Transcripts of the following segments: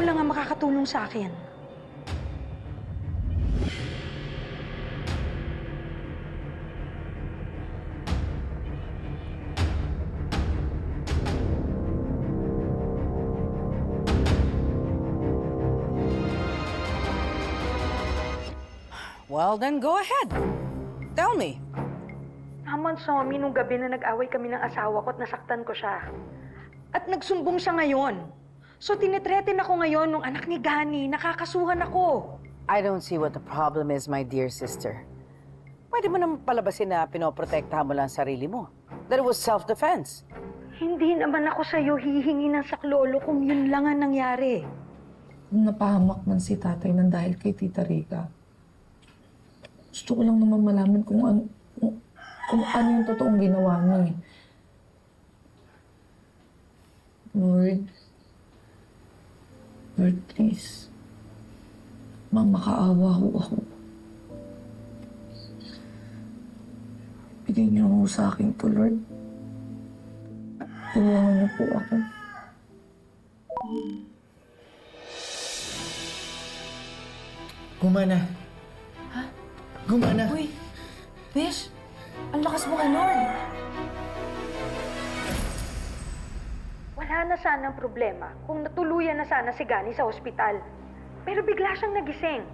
Ikaw lang ang makakatulong sa akin. Well, then go ahead. Tell me. Naman, Somi, nung gabi na nag-away kami ng asawa ko at nasaktan ko siya. At nagsumbong siya ngayon. So tinitretin ako ngayon nung anak ni Gani, nakakasuhan ako. I don't see what the problem is, my dear sister. Pwede mo naman palabasin na pinoprotektahan mo lang ang sarili mo. That it was self-defense. Hindi naman ako sa'yo hihingi ng saklolo kung yun lang ang nangyari. Kung napahamak man si tatay nang dahil kay Tita Rica, gusto ko lang naman malaman kung ano yung totoong ginawa niya eh. Lord, please. Makaawa ho ako. Bigay niyo ho sa akin to, Lord. Tulungan niyo po ako. Gumana. Ha? Gumana. Uy, Besh, ang lakas mo kay Lord. Wala na sanang problema kung natuluyan na sana si Gani sa ospital. Pero bigla siyang nagising.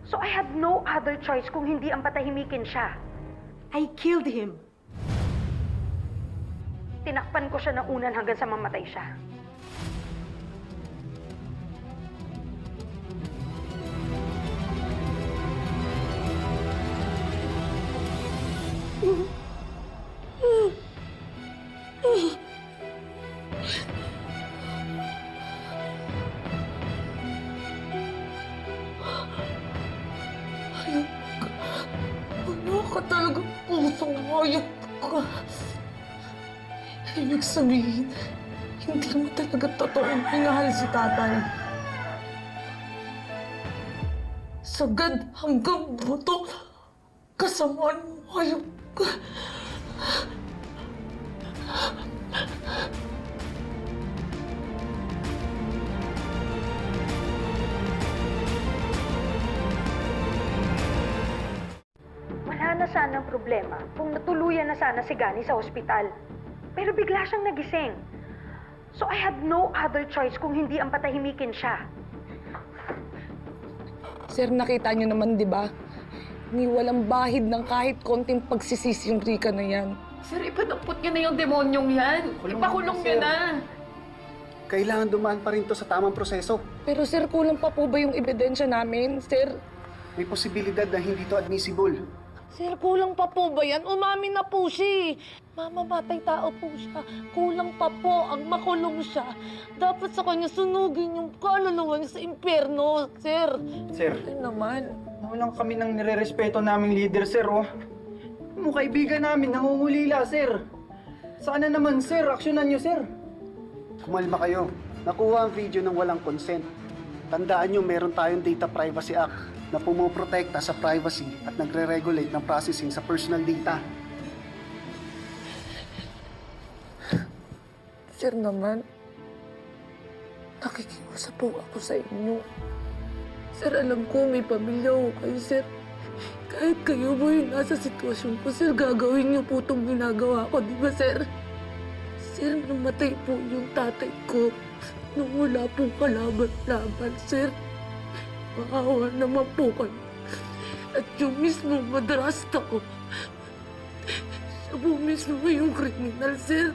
So I had no other choice kung hindi ang patahimikin siya. I killed him. Tinakpan ko siya ng unan hanggang sa mamatay siya. Ano ka talaga pusong hayop ka? Ibig sabihin, hindi mo talaga totoong minahal si tatay. Sagad hanggang buto, kasamaan mo hayop ka. Wala na sanang problema kung natuluyan na sana si Gani sa ospital. Pero bigla siyang nagising. So I had no other choice kung hindi ang patahimikin siya. Sir, nakita niyo naman, di ba? Ni walang bahid ng kahit konting pagsisisi yung Rica na yan. Sir, ipadampot niyo na yung demonyong yan. Ipakulong niyo na. Kailangan dumaan pa rin to sa tamang proseso. Pero sir, kulang pa po ba yung ebidensya namin, sir? May posibilidad na hindi to admissible. Sir, kulang pa po ba yan? Umamin na po siya. Mamamatay tao po siya. Kulang pa po ang makulong siya. Dapat sa kanya sunugin yung kaluluwa niya sa impyerno, sir. Sir, Ano naman? walang kami ng nire-respeto naming leader, sir, oh. Mga kaibigan namin, nangungulila, sir. Sana naman, sir, aksyonan niyo, sir. Kumalma kayo. Nakuha ang video ng walang consent. Tandaan nyo, meron tayong Data Privacy Act na pumoprotekta sa privacy at nagre-regulate ng processing sa personal data. Sir naman, nakikiusap po ako sa inyo. Sir, alam ko may pamilya ko kayo, sir. Kahit kayo mo yung nasa sitwasyon ko, sir, gagawin niyo po itong ginagawa ko, di ba, sir? Sir, namatay po yung tatay ko nung wala pong kalaban-laban, sir. Maawa naman po kayo. At yung mismo madrasta ko, siya po mismo yung kriminal, sir.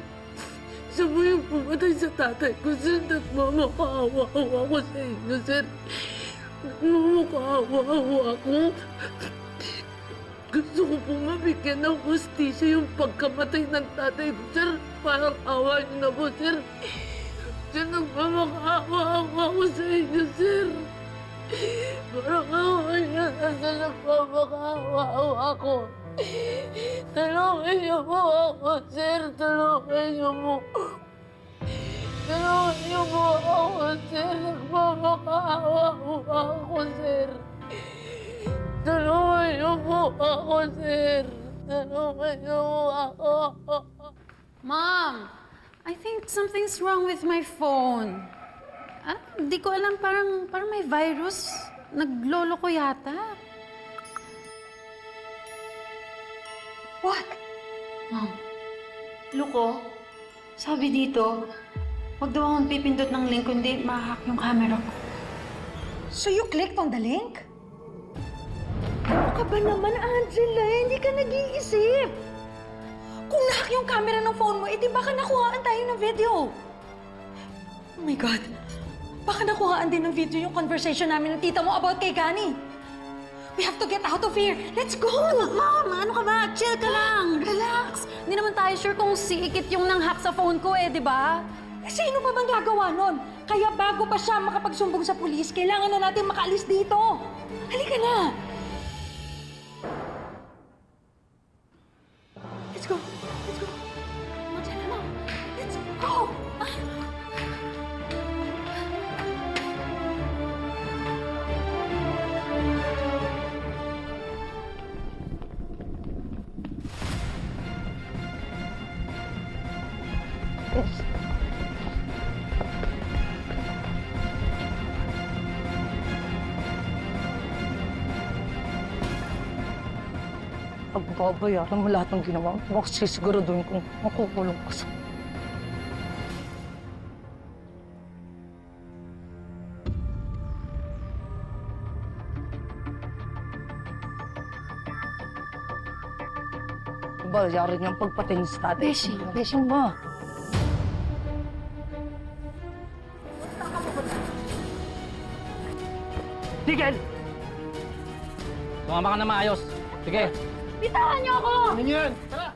Siya po yung pumatay sa tatay ko, sir. Nagmamakaawa-awa ko sa inyo, sir. Nagmamakaawa-awa ako. Gusto ko po mabigyan ng hustisya yung pagkamatay ng tatay ko, sir. Parang awa niyo na po, sir. Sir, nagmamakaawa-awa ko sa inyo, sir. Parang awa niyo na, sir. Nagmamakaawa-awa ako. Tulungan niyo po ako, sir. Tulungan niyo po. Tulungan niyo po ako, sir. Nagmamakaawa ako, sir. Tulungan niyo po ako, sir. Tulungan niyo po ako. Mom, I think something's wrong with my phone. Di ko alam, parang may virus. Naglolo ko yata. What? Ma'am, Luko, sabi dito, wag daw akong pipindot ng link kundi ma-hack yung camera ko. So you clicked on the link? Ano ka ba naman, Angela? Hindi ka nag-iisip. Kung nahack yung camera ng phone mo, edi baka nakuhaan tayo ng video. Oh my God. Baka nakuhaan din ng video yung conversation namin ng tita mo about kay Gani. We have to get out of here. Let's go! Ma'am, ano ka ba? Chill ka lang. Relax. Hindi naman tayo sure kung si Ikit yung nang-hack sa phone ko di ba? Sino pa bang gagawa nun? Kaya bago pa siya makapagsumbong sa pulis, kailangan na natin makaalis dito. Halika na! Let's go! Let's go! Magdala na! Let's go! Pagbabayaran mo lahat ng ginawa mo, sisiguraduhin kong makukulong ka sa... Bayarin niyang pagpatay niya sa tatay. Beshi mo. Tigil! Sumama ka na maayos. Sige. Bitawan niyo ako! Ano yan? Tara!